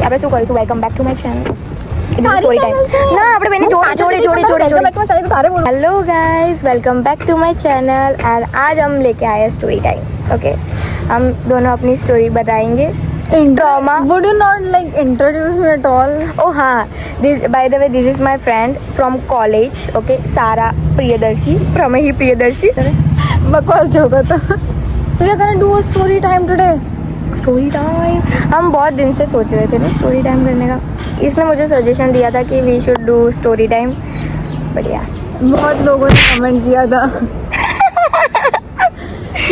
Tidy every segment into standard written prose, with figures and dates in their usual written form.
આપણે શું કરીશું, welcome back to my channel story time ના આપણે બેને જોડે hello guys, welcome back to my channel and आज हम लेके आए हैं स्टोरी टाइम। ओके, हम दोनों अपनी स्टोरी बताएंगे। Drama Would you not like introduce me at all? Oh हाँ, by the way, this is my friend from college. Okay, सारा प्रियदर्शी, प्रमेही प्रियदर्शी। बकवास जोक था। We are gonna do a story time today. Story time हम बहुत दिन से सोच रहे थे ना स्टोरी टाइम करने का। इसने मुझे सजेशन दिया था कि we should do story time. बढ़िया, बहुत लोगों ने कमेंट किया था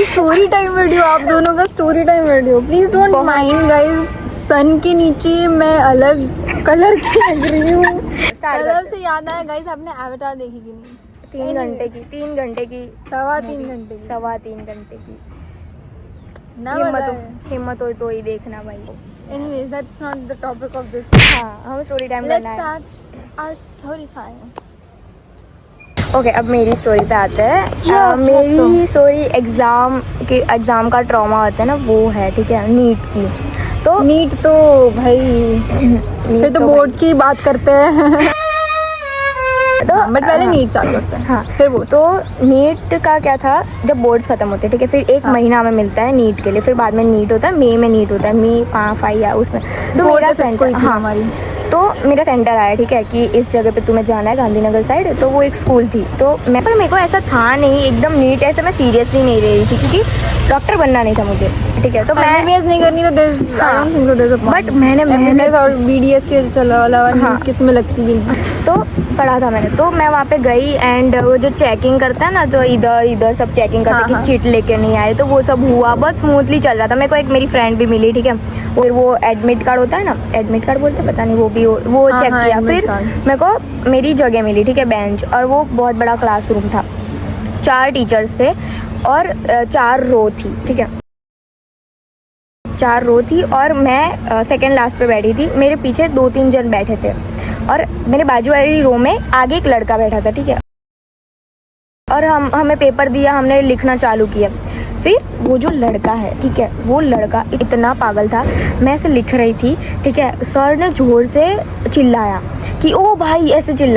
स्टोरी टाइम वीडियो, आप दोनों का story time video. Please don't mind guys, sun के नीचे मैं अलग कलर की लग रही हूँ। कलर से याद आया गाइस, आपने एवटार देखी कि नहीं? 3 घंटे की, 3 घंटे की, सवा 3 घंटे की, सवा 3 घंटे की। ना हिम्मत हो तो ही देखना भाई। Anyways, that's not the topic of this. हाँ, हम स्टोरी टाइम Let's करना है। start our story time. Okay, अब मेरी स्टोरी पे आते हैं। Yes, मेरी स्टोरी एग्ज़ाम का ट्रॉमा होता है ना, वो है, ठीक है, नीट की। तो नीट तो भाई फिर तो बोर्ड्स की बात करते हैं तो बट पहले नीट चालू करते हैं। हाँ, फिर बोर्ड। तो नीट का क्या था, जब बोर्ड्स खत्म होते हैं, ठीक है, फिर एक महीना हमें मिलता है नीट के लिए, फिर बाद में नीट होता है, मई में नीट होता है, मई 5 या उसमें। तो मेरा सेंटर, हाँ, हमारी तो मेरा सेंटर आया, ठीक है, कि इस जगह पे तुम्हें जाना है, गांधीनगर साइड। तो वो एक स्कूल थी, तो मेरे को ऐसा था नहीं एकदम नीट, ऐसे मैं सीरियसली नहीं ले रही थी क्योंकि डॉक्टर बनना नहीं था मुझे, ठीक है। तो मैं एमबीबीएस नहीं करनी तो बट मैंने एमबीबीएस और बीडीएस के अलावा हाँ, किस में लगती भी नहीं। तो पढ़ा था मैंने। तो मैं वहाँ पे गई एंड वो जो चेकिंग करता है ना, जो इधर सब चेकिंग करते हैं कि चिट लेके नहीं आए, तो वो सब हुआ, बहुत स्मूथली चल रहा था। मेरे को एक मेरी फ्रेंड भी मिली, ठीक है, और वो एडमिट कार्ड होता है ना, एडमिट कार्ड बोलते हैं, पता नहीं, वो भी वो चेक किया। फिर मेरे को मेरी जगह मिली, ठीक है, बेंच, और वो बहुत बड़ा क्लासरूम था, 4 टीचर्स थे और 4 रो थी, ठीक है, 4 रो थी और मैं सेकंड लास्ट पे बैठी थी। मेरे पीछे 2-3 जन बैठे थे और मेरे बाजू वाली रो में आगे एक लड़का बैठा था, ठीक है। और हमें पेपर दिया, हमने लिखना चालू किया। फिर वो जो लड़का है, ठीक है, वो लड़का इतना पागल था, मैं ऐसे लिख रही थी, ठीक है, सर ने जोर से चिल्लाया कि ओ भाई, ऐसे चिल्ला।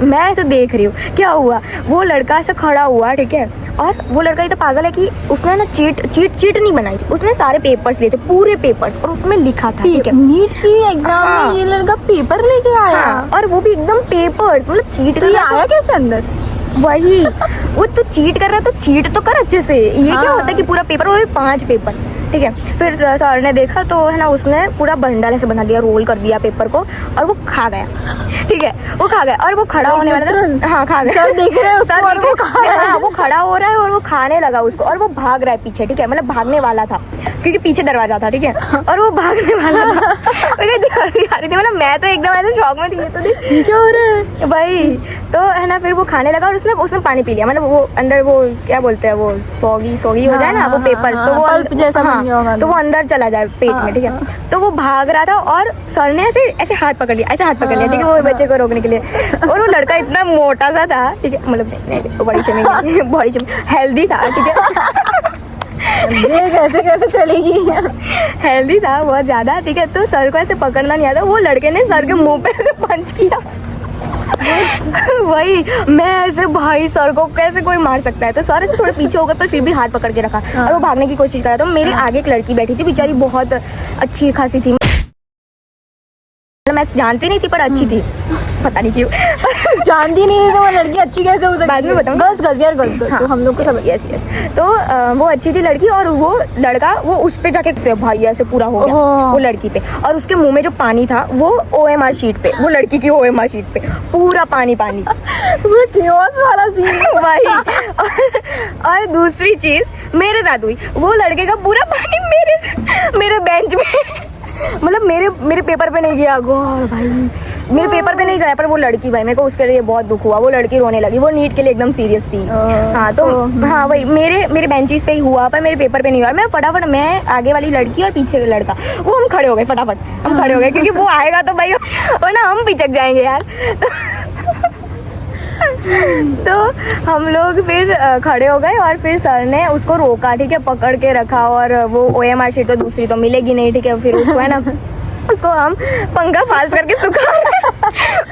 मैं ऐसे देख रही हूँ क्या हुआ, वो लड़का ऐसे खड़ा हुआ, ठीक है, और वो लड़का इतना पागल है कि उसने ना चीट नहीं बनाई थी, उसने सारे पेपर्स लिए थे, पूरे पेपर्स, और उसमें लिखा था, ठीक है, नीट की एग्जाम में ये लड़का पेपर लेके आया। हाँ, और वो भी एकदम पेपर्स, मतलब चीट तो ये आया कैसे अंदर? वही, वो तो चीट कर रहा है तो चीट तो कर अच्छे से। ये क्या होता है कि पूरा पेपर, वो भी 5 पेपर, ठीक है। फिर सर ने देखा तो है ना, उसने पूरा बंडल ऐसे बना दिया, रोल कर दिया पेपर को, और वो खा गया, ठीक है, वो खा गया। और वो खड़ा होने वाला था, हाँ, खा गया। सर देख रहे हैं उसको और वो खा रहा है। हाँ, वो खड़ा हो रहा है और वो खाने लगा उसको, और वो भाग रहा है पीछे, ठीक है, मतलब भागने वाला था क्योंकि पीछे दरवाजा था, ठीक है, और वो भागने वाला था। मतलब मैं तो एकदम ऐसे शौक में थी, ये तो क्या हो रहा है भाई। तो है ना, फिर वो खाने लगा और उसने पानी पी लिया, मतलब वो अंदर वो क्या बोलते हैं, वो सॉगी हो जाए ना, वो पेपर, तो वो पल्प जैसा बन गया होगा, तो वो अंदर चला जाए पेट में, ठीक है। तो वो भाग रहा था और सर ने ऐसे हाथ पकड़ लिया, ठीक है, वो बच्चे को रोकने के लिए। और वो लड़का इतना मोटा सा था, ठीक है, मतलब बॉडी शेमिंग हेल्दी था, ठीक है, ये कैसे चलेगी, हेल्दी था बहुत ज्यादा, ठीक है। तो सर को ऐसे पकड़ना नहीं आता, वो लड़के ने सर के मुंह पे ऐसे पंच किया। वही, मैं ऐसे, भाई सर को कैसे कोई मार सकता है, तो सर ऐसे थोड़े पीछे हो गए पर फिर भी हाथ पकड़ के रखा और वो भागने की कोशिश कर रहा था। तो मेरी आगे एक लड़की बैठी थी, बेचारी बहुत अच्छी खासी थी, मैं जानती नहीं थी पर अच्छी थी, पता नहीं क्यों जानती नहीं थी तो वो लड़की अच्छी कैसे हो सकती है? बाद में बताऊँ। गर्ल्स हाँ, तो हम लोग को सब यस। तो वो अच्छी थी लड़की, और वो लड़का वो उस पे जाके से भाई ऐसे पूरा हो गया वो लड़की पे, और उसके मुंह में जो पानी था वो OMR शीट पे, वो लड़की की OMR शीट पे पूरा पानी वो chaos वाला सीन भाई। और दूसरी चीज मेरे साथ हुई, वो लड़के का पूरा पानी मेरे बेंच में, मतलब मेरे पेपर पे नहीं गया। गॉड भाई, मेरे पेपर पे नहीं गया, पर वो लड़की, भाई मेरे को उसके लिए बहुत दुख हुआ। वो लड़की रोने लगी, वो नीट के लिए एकदम सीरियस थी। हाँ, तो हाँ वही, मेरे बेंचेस पे ही हुआ, पर मेरे पेपर पे नहीं हुआ। मैं फटाफट, मैं आगे वाली लड़की और पीछे लड़का, वो हम खड़े हो गए, फटाफट हम खड़े हो गए, क्योंकि वो आएगा तो भाई, और ना हम पिचक जाएंगे यार। तो हम लोग फिर खड़े हो गए और फिर सर ने उसको रोका, ठीक है, पकड़ के रखा। और वो OMR शीट तो दूसरी तो मिलेगी नहीं, ठीक है, फिर उसको है ना उसको हम पंखा फास्ट करके सुखा रहे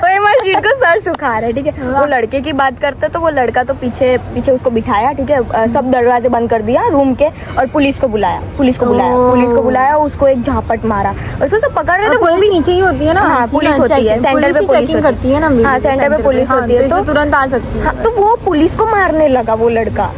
OMR शीट को सर सुखा रहे, ठीक है। वो लड़के की बात करते तो वो लड़का तो पीछे पीछे उसको बिठाया, ठीक है, सब दरवाजे बंद कर दिया रूम के और पुलिस को बुलाया, उसको एक झापट मारा और उसको सब पकड़ रहे थे। वो भी नीचे ही होती है ना। हाँ, पुलिस होती है, सेंटर पे पुलिस करती है ना। हाँ, सेंटर पे पुलिस होती है तो तुरंत आ सकती है। हाँ, तो वो पुलिस को मारने लगा वो लड़का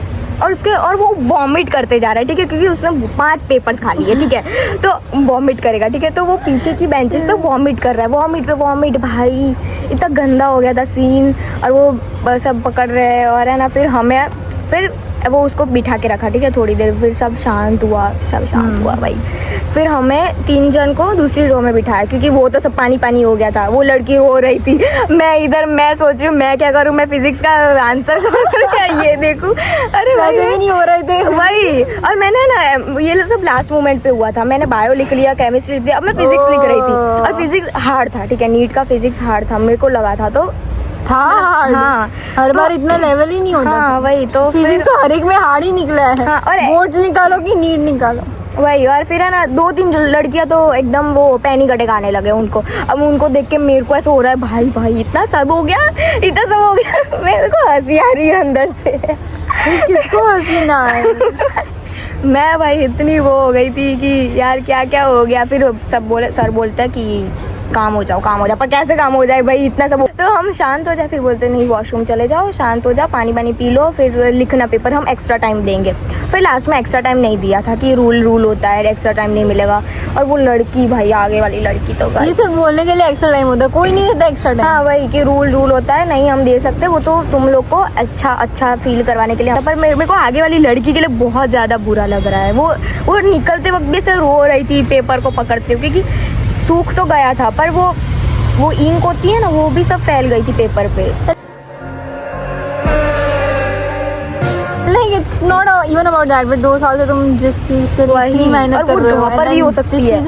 और वो वॉमिट करते जा रहा है, ठीक है, क्योंकि उसने 5 पेपर्स खा लिए, ठीक है, तो वॉमिट करेगा, ठीक है। तो वो पीछे की बेंचेस पे वॉमिट कर रहा है, वॉमिट पे वॉमिट, भाई इतना गंदा हो गया था सीन। और वो सब पकड़ रहे हैं और है ना, फिर वो उसको बिठा के रखा, ठीक है, थोड़ी देर, फिर सब शांत हुआ भाई। फिर हमें 3 जन को दूसरी रो में बिठाया, क्योंकि वो तो सब पानी हो गया था। वो लड़की रो रही थी, मैं सोच रही हूँ मैं क्या करूँ, मैं फिजिक्स का आंसर क्या ये देखूँ। अरे वैसे भी नहीं हो रहे थे वही। और मैंने ना ये सब लास्ट मोमेंट पे हुआ था, मैंने बायो लिख लिया, केमिस्ट्री लिख लिया, अब मैं फिजिक्स लिख रही थी और फिजिक्स हार्ड था, ठीक है, नीट का फिजिक्स हार्ड था, मेरे को लगा था। तो हाँ, हर बार इतना लेवल ही नहीं होता। हाँ, वही तो फिजिक्स तो हर एक में हार्ड ही निकला है। हाँ, और बोर्ड्स निकालो कि नीट निकालो, वही। और फिर है ना 2-3 लड़कियां तो एकदम वो पैनिक अटैक आने लगे उनको। अब उनको देख के मेरे को ऐसा हो रहा है, भाई इतना सब हो गया मेरे को हंसी आ रही है अंदर से। किसको हंसी ना आए। मैं भाई इतनी वो हो गई थी कि यार क्या हो गया। फिर सर बोलता है कि काम हो जाओ, पर कैसे काम हो जाए भाई, इतना सब। तो हम शांत हो जाए, फिर बोलते नहीं वॉशरूम चले जाओ, शांत हो जाओ, पानी पी लो, फिर लिखना पेपर, हम एक्स्ट्रा टाइम देंगे। फिर लास्ट में एक्स्ट्रा टाइम नहीं दिया था कि रूल होता है, एक्स्ट्रा टाइम नहीं मिलेगा। और वो लड़की भाई, आगे वाली लड़की तो ये सब बोलने के लिए एक्स्ट्रा टाइम होता है, कोई नहीं देता एक्स्ट्रा टाइम। हाँ, वही कि रूल होता है, नहीं हम दे सकते, वो तो तुम लोग को अच्छा फील करवाने के लिए। पर मेरे को आगे वाली लड़की के लिए बहुत ज़्यादा बुरा लग रहा है। वो निकलते वक्त भी से रो रही थी पेपर को पकड़ते हुए, क्योंकि सूख तो गया था, पर वो इंक होती है ना, वो भी सब फैल गई थी पेपर पे। Like it's not even about that, but 2 साल से तुम जिस चीज के लिए इतनी मेहनत कर रहे हो, ड्रॉपर भी हो सकती है,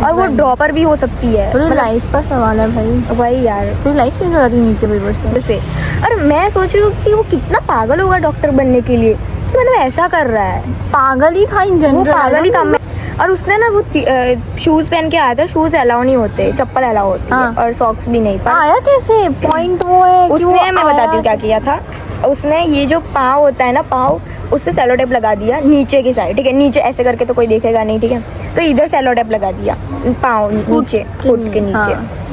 और वो ड्रॉपर भी हो सकती है। मतलब लाइफ का सवाल है भाई। वही यार, फिर लाइफ चेंज हो जाती है नीट के पेपर से। और मैं सोच रही हूँ कि वो कितना पागल होगा डॉक्टर बनने के लिए, कि मतलब ऐसा कर रहा है। पागल ही था इन जनरल, वो पागल ही था। और उसने ना वो शूज पहन के आया था, शूज अलाउ नहीं होते, चप्पल अलाउ होती है, और सॉक्स भी नहीं। पर आया कैसे? पॉइंट वो है कि उसने, मैं बताती हूँ क्या किया था। उसने ये जो पाँव होता है ना, पाँव, उस पे सेलो टेप लगा दिया नीचे की साइड, ठीक है, नीचे ऐसे करके तो कोई देखेगा नहीं, ठीक है, तो इधर सेलो टेप लगा दिया, पाँव नीचे, फुट के नीचे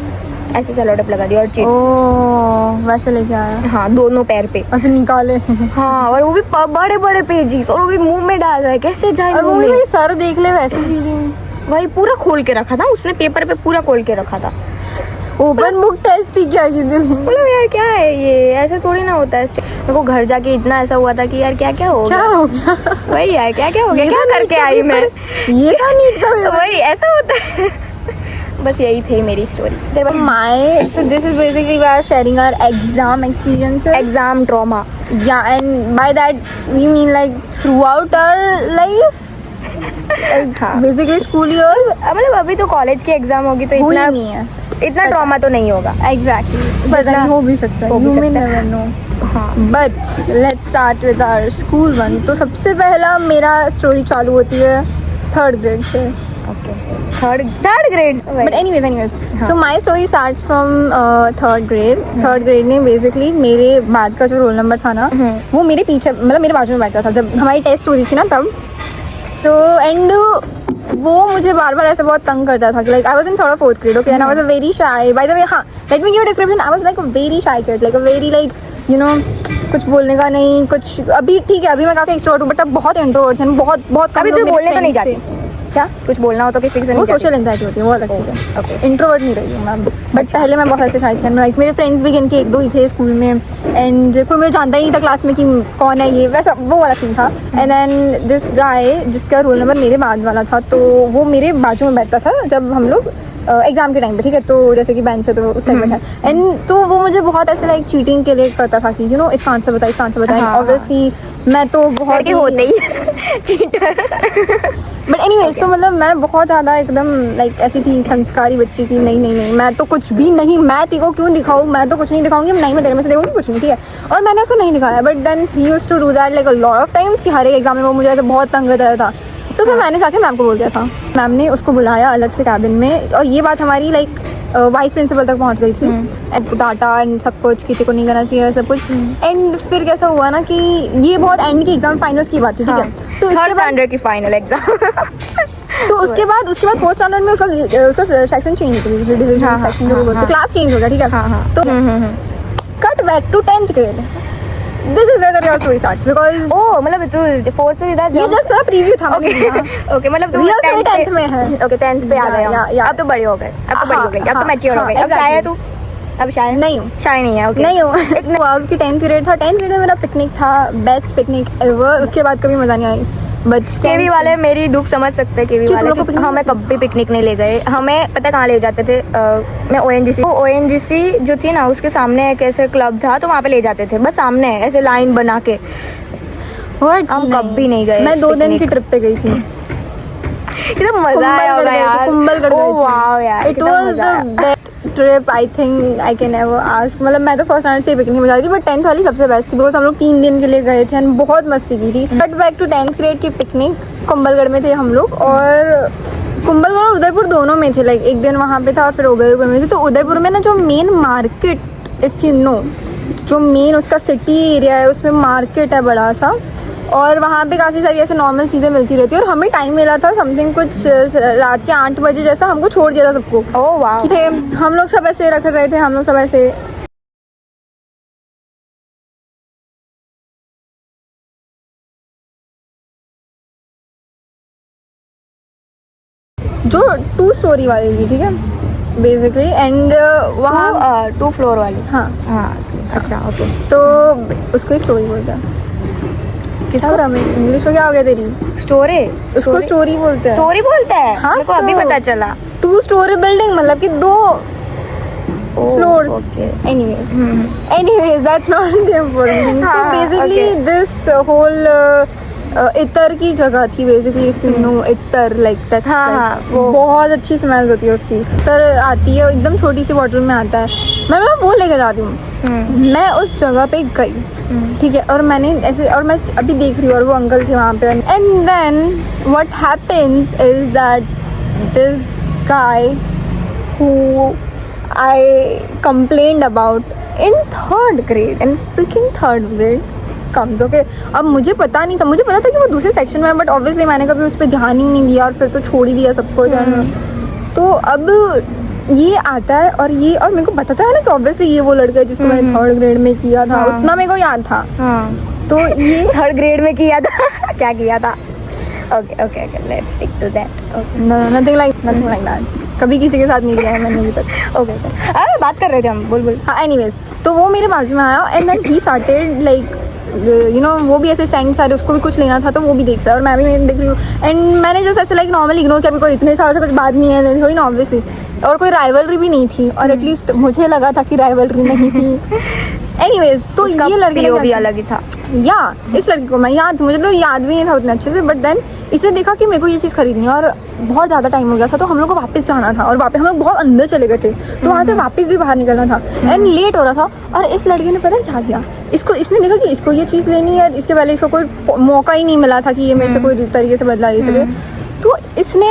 ऐसे सेलो टेप लगा दिया और चिप्स वैसे लेके आया। हाँ, दोनों पैर पे ऐसे निकाले। हाँ, और वो भी बड़े पेजेस, और वो भी मुंह में डाल रहा है, कैसे जाए और वो भी सर देख ले वैसे रीडिंग। वही पूरा खोल के रखा था उसने, पेपर पे पूरा खोल के रखा था। ओपन बुक टेस्ट थी क्या की तूने? बोलो यार क्या है ये, ऐसे थोड़ी ना होता है। मेरे को घर जाके इतना ऐसा हुआ था कि यार क्या हो गया। वही यार क्या हो गया, क्या करके आई मैं, ये था नीट का। वही ऐसा होता है। बस यही थी मेरी story. So this is basically we are sharing our exam experiences, exam trauma. Yeah, and by that we mean like throughout our life. हाँ, बेसिकली स्कूल इयर्स। मतलब अभी तो कॉलेज की एग्जाम होगी तो इतना नहीं है, इतना ट्रॉमा तो नहीं होगा। एग्जैक्टली, पता नहीं, हो भी सकता है, यू मे नेवर नो। हाँ, but let's start with our school one. तो सबसे पहला मेरा स्टोरी चालू होती है 3rd ग्रेड से। Okay, third grade. But anyways so my story starts from 3rd grade. 3rd grade में बेसिकली मेरे बाद का जो रोल नंबर था ना, वो मेरे पीछे, मतलब मेरे बाजू में बैठा था जब हमारी टेस्ट हुई थी ना तब। सो एंड वो मुझे बार बार ऐसे बहुत तंग करता था कि like I was in 3rd और 4th grade, okay, and I was a very shy, by the way. हाँ, let me give a description. I was like a very shy kid, like a very like you know, कुछ बोलने का नहीं कुछ। अभी ठीक है, अभी मैं काफी एक्सट्रोवर्ट हूँ, बट तब बहुत इंट्रोवर्ट थे, बहुत अभी तो बोलने तो नहीं जाती। क्या कुछ बोलना हो तो किसी से नहीं, वो सोशल एंजाइटी होती है, बहुत अच्छी है। ओके, इंट्रोवर्ट नहीं रही हूँ मैं, बट पहले मैं बहुत ऐसे शायद थी। लाइक मेरे फ्रेंड्स भी गिन के 1-2 ही थे स्कूल में, एंड कोई मुझे जानता ही नहीं था क्लास में कि कौन है ये, वैसा वो वाला सीन था। एंड देन दिस गाय जिसका रोल नंबर मेरे बाद वाला था, तो वो मेरे बाजू में बैठता था जब हम लोग एग्जाम के टाइम पे, ठीक है, तो जैसे कि बेंच है तो उस साइड बैठा है एंड तो वो मुझे बहुत ऐसे लाइक चीटिंग के लिए करता था कि यू नो इसका आंसर बता, इसका आंसर बता। हाँ, ऑब्वियसली मैं तो बहुत होते ही चीटर। बट एनीवेज तो मतलब मैं बहुत ज़्यादा एकदम लाइक ऐसी थी संस्कारी बच्ची की, नहीं मैं तो कुछ भी नहीं, मैं तेरे को क्यों दिखाऊँ, मैं तो कुछ नहीं दिखाऊंगी, नहीं मैं तेरे में से देखूंगी कुछ नहीं, ठीक है। और मैंने उसको नहीं दिखाया, but then he used to do that like a lot of times कि हर एक एग्जाम में वो मुझे ऐसे बहुत तंग करता था। तो फिर मैंने जाके मैम को बोल दिया था, मैम ने उसको बुलाया अलग से कैबिन में और ये बात हमारी लाइक वाइस प्रिंसिपल तक पहुंच गई थी एंड डाटा एंड सब कुछ किसी को नहीं करना चाहिए सब कुछ। एंड फिर कैसा हुआ ना कि ये बहुत एंड की एग्जाम फाइनल्स की बात थी, ठीक है। तो इसके बाद की फाइनल एग्जाम तो उसके बाद फोर्थ स्टैंडर्ड में उसका सेक्शन चेंज हो गई, डिवीजन सेक्शन जो भी बोलते हैं, क्लास चेंज हो गया, ठीक है। तो cut back to 10th grade, this is where your story starts because ओ मतलब तू फोर्थ से सीधा ये जस्ट थोड़ा प्रीव्यू था मैंने। ओके मतलब तू Real story 10th में है। ओके 10th पे आ गया। या अब तो बड़े हो गए, अब तो बड़ी हो गई, अब तो मैच्योर हो गई। अब शायद तू अब शायद नहीं हूँ, शायद नहीं है। ओके नहीं हूँ। अब की 10th ग्रेड था, 10th ग्रेड में मेरा पिकनिक था, बेस्ट पिकनिक एवर। उसके बाद कभी मजा नहीं आई। बट केवी वाले मेरी दुख समझ सकते हैं, केवी क्यों वाले तुम लोग को हमें कभी पिकनिक नहीं ले गए। हमें पता कहाँ ले जाते थे, मैं ओएनजीसी जो थी ना उसके सामने एक ऐसे क्लब था, तो वहाँ पे ले जाते थे, बस सामने ऐसे लाइन बना के। हम कभी नहीं गए। मैं 2 दिन की ट्रिप पे गई थी, कितना मजा आया होगा यार। कुंभलगढ़ गई थी। वाओ यार, it was the best trip I think I can ever ask. मतलब मैं तो फर्स्ट स्टैंडर्ड से पिकनिक में जा रही थी, बट 10th वाली सबसे बेस्ट थी बिकॉज हम लोग 3 दिन के लिए गए थे एंड बहुत मस्ती की थी। But back to 10th grade की पिकनिक, कुंभलगढ़ में थे हम लोग और कुंभलगढ़ और उदयपुर दोनों में थे। लाइक एक दिन वहाँ पे था और फिर उदयपुर में थे। तो उदयपुर में ना जो main market, if you no, जो मेन उसका सिटी एरिया है उसमें मार्केट है बड़ा सा, और वहाँ पे काफ़ी सारी ऐसे नॉर्मल चीज़ें मिलती रहती है। और हमें टाइम मिला था समथिंग कुछ रात के 8 बजे जैसा, हमको छोड़ दिया था सबको। ओह वाह। थे हम लोग सब ऐसे रख रहे थे, हम लोग सब ऐसे जो 2 स्टोरी वाली थी, ठीक है बेसिकली। एंड वहाँ 2 फ्लोर वाली। हाँ हाँ अच्छा ओके। तो उसको ही स्टोरी बोलते हैं। किसको? इंग्लिश में क्या हो गया तेरी? स्टोरी, उसको स्टोरी बोलते हैं। स्टोरी बोलते हैं? हाँ, मेरे को अभी पता चला। 2 स्टोरी बिल्डिंग मतलब कि 2 floors. Okay anyways that's not the important thing। तो बेसिकली दिस होल इतर की जगह थी बेसिकली, इफ यू नो इतर लाइक दैट्स वो बहुत अच्छी स्मेल होती है उसकी। इतर आती है एकदम छोटी सी बॉटल में आता है, मैं वो लेके जाती हूँ। मैं उस जगह पे गई, ठीक है, और मैंने ऐसे, और मैं अभी देख रही हूँ और वो अंकल थे वहाँ पे। And then what happens is that this guy who I complained about in 3rd grade, in freaking 3rd grade comes. Okay, अब मुझे पता नहीं था, मुझे पता था कि वो दूसरे सेक्शन में है, बट ऑब्वियसली मैंने कभी उस पर ध्यान ही नहीं दिया और फिर तो छोड़ ही दिया सबको। तो अब ये आता है और ये, और मेरे को पता था ना कि ऑब्वियसली ये वो लड़का है जिसको मैंने 3rd grade में किया था। उतना मेरे को याद था। तो ये 3rd grade में किया था क्या किया था? Okay okay okay, let's stick to that. Okay, nothing like that. कभी किसी के साथ नहीं किया है मैंने अभी तक। ओके अरे बात कर रहे थे हम, बोल। हाँ एनीवेज, तो वो मेरे बाजू में आया and then he started like you know, वो भी ऐसे सेंड सारे, उसको भी कुछ लेना था तो वो भी देख रहा है और मैं भी देख रही हूँ। एंड मैंने जस्ट ऐसे लाइक नॉर्मली इग्नोर किया, कोई इतने सालों से कुछ बात नहीं है थोड़ी ना ऑब्वियसली, और कोई राइवलरी भी नहीं थी, और एटलीस्ट मुझे लगा था कि राइवलरी नहीं थी। एनीवेज, तो ये लड़की भी अलग ही था। या इस लड़की को मैं मुझे तो याद भी नहीं था उतने अच्छे से, बट देन इसने देखा कि मेरे को ये चीज़ खरीदनी है और बहुत ज़्यादा टाइम हो गया था, तो हम लोग को वापस जाना था और वापस हम लोग बहुत अंदर चले गए थे, तो वहाँ से वापस भी बाहर निकलना था एंड लेट हो रहा था। और इस लड़की ने पता क्या किया, इसने देखा कि इसको ये चीज़ लेनी है, इसके पहले इसको कोई मौका ही नहीं मिला था कि ये मेरे से कोई तरीके से बदला ले सके, तो इसने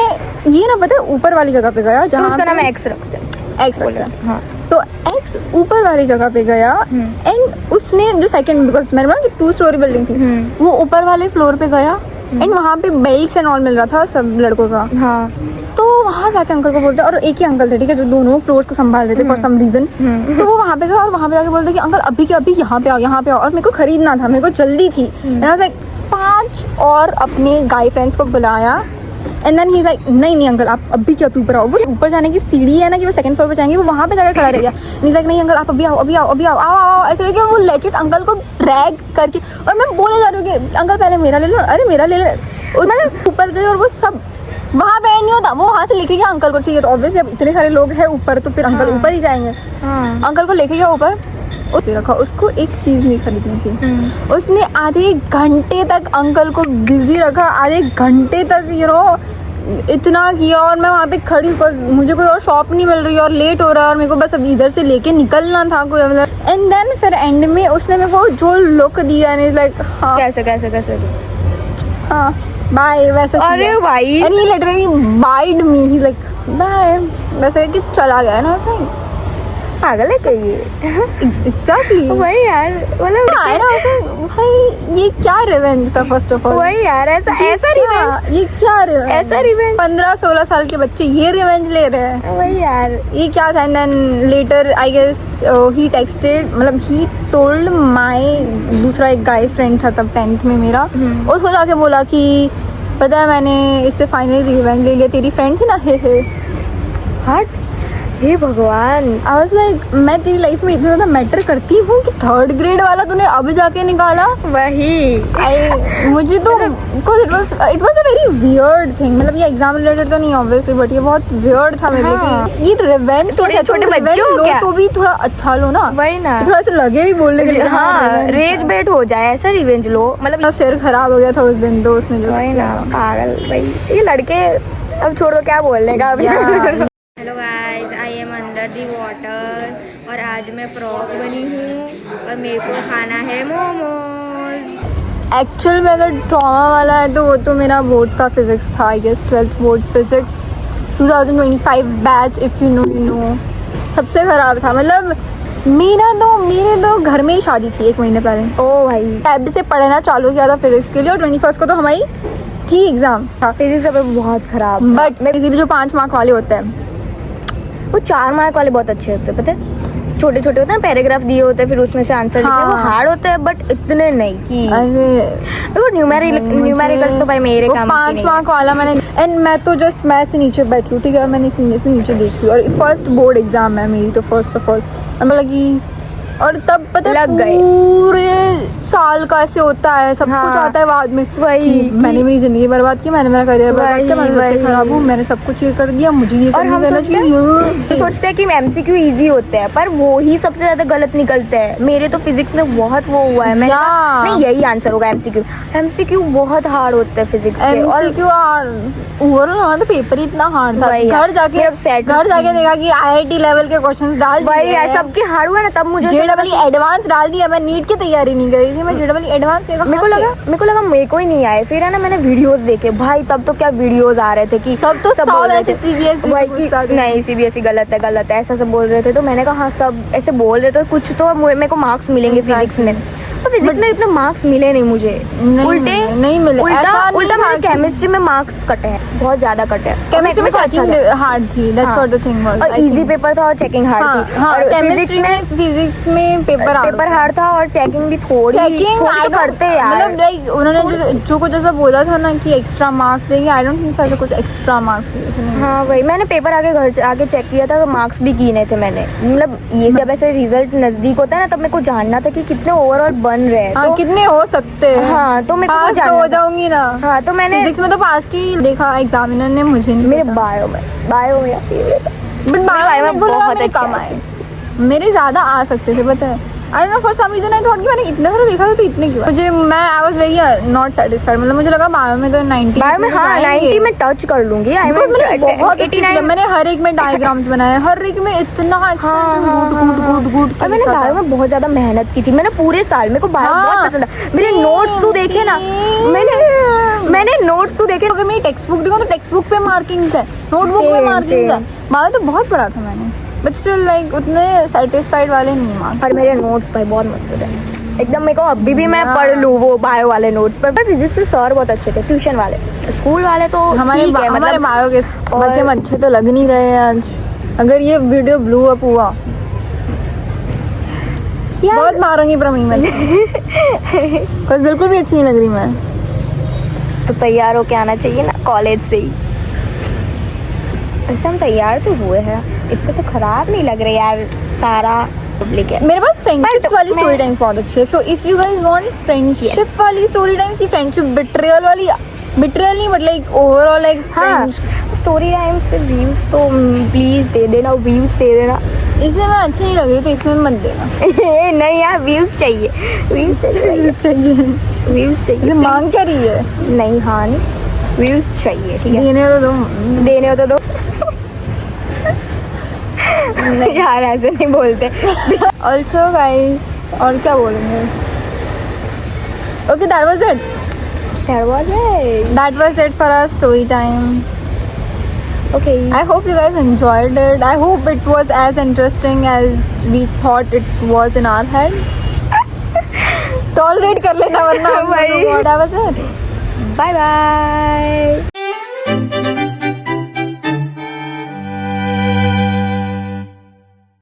ये ना पता है ऊपर वाली जगह पे गया जहाँ उसका नाम एक्स रखते हैं, एक्स रखते हैं। हाँ, तो एक्स ऊपर वाली जगह पे गया एंड उसने जो सेकंड, बिकॉज मैंने बोला कि 2 स्टोरी बिल्डिंग थी, वो ऊपर वाले फ्लोर पे गया एंड वहाँ पे बेल्ट एंड ऑल मिल रहा था सब लड़कों का। हाँ, तो वहाँ जाके अंकल को बोलते, और एक ही अंकल थे, ठीक है, जो दोनों फ्लोर्स को संभाल रहे थे फॉर सम रीजन। तो वो वहाँ पे गया और वहाँ पे जाके बोलते कि अंकल अभी के अभी यहाँ पे आओ, यहाँ पे आओ। और मेरे को खरीदना था, मेरे को जल्दी थी। 5 और अपने गाय फ्रेंड्स को बुलाया एंड देन ही लाइक नहीं अंकल आप अभी क्या ऊपर आओ। वो ऊपर जाने की सीढ़ी है ना कि वो सेकंड फ्लोर पे जाएंगे, वो वहाँ पे जाकर खड़ा रह गया। नहीं अंकल आप अभी आओ ऐसे करके वो लेजिट अंकल को ड्रैग करके, और मैं बोले जा रही हूँ कि अंकल पहले मेरा ले लो, अरे मेरा ले लो। मतलब ऊपर गए और वो सब वहाँ पे एंड नहीं होता था, वो वहाँ से लेके गया अंकल को, ठीक है, तो ऑब्वियसली अब इतने सारे लोग हैं ऊपर तो फिर अंकल ऊपर ही जाएंगे। अंकल को लेके गया ऊपर, उसे रखा, उसको एक चीज नहीं खरीदनी थी, उसने आधे घंटे तक अंकल को बिजी रखा, आधे घंटे तक इतना किया, और मैं वहाँ पे खड़ी, मुझे कोई और शॉप नहीं मिल रही और लेट हो रहा है और मेरे को बस अब इधर से लेके निकलना था कोई, मतलब एंड देन फिर एंड में उसने मेरे को जो लुक दिया एंड इज लाइक हाँ कैसे हाँ बाय वैसे, अरे भाई, and he literally bit me, he like by वैसे कि चला गया ना, ऐसा पागल है कहीं एग्जैक्टली वही यार, मतलब भाई ये क्या रिवेंज था फर्स्ट ऑफ ऑल, वही यार, ऐसा रिवेंज, ये क्या रिवेंज, ऐसा रिवेंज, 15-16 साल के बच्चे ये रिवेंज ले रहे हैं, वही यार, ये क्या था। And then later I guess he texted, मतलब ही टोल्ड माय, दूसरा एक गाय फ्रेंड था तब 10th में मेरा, उसको जाके बोला कि पता है मैंने इससे फाइनली रिवेंज ले लिया, तेरी फ्रेंड थी ना, हे हट, हे भगवान, आई वाज लाइक मैं तेरी लाइफ में इतना ज़्यादा मैटर करती हूँ कि 3rd ग्रेड वाला तूने अब जाके निकाला, वही मुझे तो it was a very weird thing, मतलब ये एग्जाम रिलेटेड तो नहीं ऑब्वियसली, बट ये बहुत वियर्ड था मेरे लिए, ये रिवेंज छोटे बच्चों लो तो भी थोड़ा अच्छा लो ना, वही ना, थोड़ा सा लगे भी बोलने के लिए, हाँ रेज बेट हो जाए, ऐसा रिवेंज लो, मतलब सिर खराब हो गया था उस दिन तो उसने जो, वही ना, पागल भाई, ये लड़के अब छोड़ो क्या बोलने का अब। Hello guys, I am under the water और आज मैं फ्रॉक बनी हूँ और मेरे को खाना है मोमोज। एक्चुअल में अगर ट्रॉमा वाला है तो वो तो मेरा बोर्ड्स का फिजिक्स था, I guess 12th boards physics 2025 batch, if you know सबसे ख़राब था, मतलब मेरे तो घर में ही शादी थी 1 महीने पहले, ओ भाई, टैब से पढ़ना चालू किया था फिजिक्स के लिए, और 21st को तो हमारी थी एग्ज़ाम था, फिजिक्स अब बहुत ख़राब, बट इसीलिए जो 5 मार्क वाले होते हैं, वो 4 मार्क वाले बहुत अच्छे होते हैं, पता है, छोटे छोटे होते हैं, पैराग्राफ दिए होते हैं, फिर उसमें से आंसर लिखते हैं, वो हार्ड होते हैं बट इतने नहीं कि, अरे देखो न्यूमेरिकल्स तो भाई मेरे काम की 5 मार्क वाला मैंने, एंड मैं तो जस्ट मैं से नीचे बैठी हूँ, ठीक है, मैंने सीने से नीचे देखी, और फर्स्ट बोर्ड एग्जाम है मेरी तो फर्स्ट ऑफ ऑल, लगी, और तब पता लग गए, पूरे साल का ऐसे होता है, सब कुछ आता है बाद में, वही मैंने मेरी जिंदगी बर्बाद की, मैंने मेरा करियर बर्बाद किया, मैं सबसे खराब हूँ, मैंने सब कुछ ये कर दिया, मुझे ये सब नहीं करना चाहिए। सोचते हैं कि एमसीक्यू इजी होते हैं, पर वो ही सबसे ज्यादा गलत निकलते हैं। मेरे तो फिजिक्स में बहुत वो हुआ है, मैं नहीं यही आंसर होगा, एमसीक्यू बहुत हार्ड होते हैं फिजिक्स के, और एमसीक्यू ओवरऑल हमारा तो पेपर ही इतना हार्ड था, घर जाके देखा कि IIT लेवल के क्वेश्चंस डाल दिए, सबके हार्ड हुआ ना, तब मुझे एडवांस डाल दिया, मैं नीट की तैयारी नहीं करी थी, मैं जेडबल एडवांस मेरे को लगा मेरे को ही नहीं आए, फिर है ना मैंने वीडियोस देखे भाई, तब तो क्या वीडियोस आ रहे थे कि तब तो सब बोल रहे थे CBSE नहीं CBSE गलत है ऐसा सब बोल रहे थे, तो मैंने कहा हाँ सब ऐसे बोल रहे थे, कुछ तो मेरे को मार्क्स मिलेंगे फिजिक्स में, तो फिजिक्स में इतने मार्क्स मिले नहीं मुझे, उल्टे नहीं मिले, उल्टा मेरे केमिस्ट्री में मार्क्स कटे हैं, बहुत ज्यादा कटे हैं, केमिस्ट्री में चेकिंग हार्ड थी, that's what the thing was, और इजी पेपर था और चेकिंग हार्ड थी, और केमिस्ट्री में फिजिक्स में पेपर हार्ड था और चेकिंग भी थोड़ी करते यार, मतलब लाइक उन्होंने जो कुछ ऐसा बोला था ना कि एक्स्ट्रा मार्क्स देंगे, आई डोंट थिंक ऐसा कुछ एक्स्ट्रा मार्क्स। हाँ वही, मैंने पेपर आके घर आके चेक किया था, तो मार्क्स भी गिने थे मैंने, मतलब ये जब ऐसे रिजल्ट नजदीक होता है ना, तब मेरे को जानना था कि कितने ओवरऑल बन रहे हैं, तो कितने हो सकते हैं, हाँ तो मैं पास तो हो जाऊंगी ना, हाँ तो मैंने फिजिक्स में तो पास की देखा, एग्जामिनर ने मुझे नहीं, मेरे बायो मेरा फेवरेट, बट बायो में बहुत कम आए, मेरे ज्यादा आ सकते थे, पता है, I don't know for some reason I thought कि मैंने इतना सारा लिखा था तो इतने क्यों, मैं I was very not satisfied, मतलब मुझे लगा बायो में तो 90, बायो में हाँ 90 में टच कर लूंगी, आई मैंने बहुत 89, मैंने हर एक में डायग्राम्स बनाए, हर एक में इतना एक्सप्रेशन गुड, मैंने बायो में बहुत ज्यादा मेहनत की थी, मैंने पूरे साल, मेरे को बायो बहुत पसंद है, मेरे नोट्स तो देखे ना, मैंने नोट्स तो देखे, अगर मेरी टेक्स्ट बुक देखो तो टेक्स्ट बुक पे मार्किंग्स है, नोटबुक पे मार्किंग्स है, बायो तो बहुत पढ़ा था मैंने, बट स्टिल लाइक उतने सेटिस्फाइड वाले नहीं मार्क्स, पर मेरे नोट्स भाई बहुत मस्त थे एकदम, मेरे को अभी भी मैं पढ़ लूँ वो बायो वाले नोट्स पर फिजिक्स के सर बहुत अच्छे थे, ट्यूशन वाले, स्कूल वाले तो हमारे बायो के बच्चे अच्छे तो लग नहीं रहे हैं आज, अगर ये वीडियो ब्लू अप हुआ बहुत मारूंगी प्रमीन मैं बस बिल्कुल भी अच्छी नहीं लग रही मैं, तो तैयार होके आना चाहिए ना कॉलेज से ही, वैसे हम तैयार तो हुए हैं, इतने तो खराब नहीं लग रहे यार, सारा पब्लिक है। मेरे पास फ्रेंडशिप वाली स्टोरी टाइम बहुत अच्छी है, so if you guys want friendship वाली स्टोरी टाइम, सी फ्रेंडशिप बिट्रेयल वाली बिट्रेयल नहीं, बट लाइक ओवरऑल लाइक हाँ स्टोरी टाइम से व्यूज तो प्लीज दे देना, व्यूज दे देना। इसमें मैं अच्छी नहीं लग रही तो इसमें मत देना। नहीं यार व्यूज चाहिए, व्यूज चाहिए, चाहिए व्यूज चाहिए। मांग क्या रही है? नहीं हाँ नहीं व्यूज चाहिए, ठीक है देने तो दो, देने हो तो दो। यार ऐसे नहीं बोलते। ऑल्सो गाइस और क्या बोलेंगे? Okay that was it for our story time. Okay. I hope you guys enjoyed it. I hope it was as interesting as we thought it was in our head. Tolerate कर लेना वरना हम लोग को। That was it. Bye bye.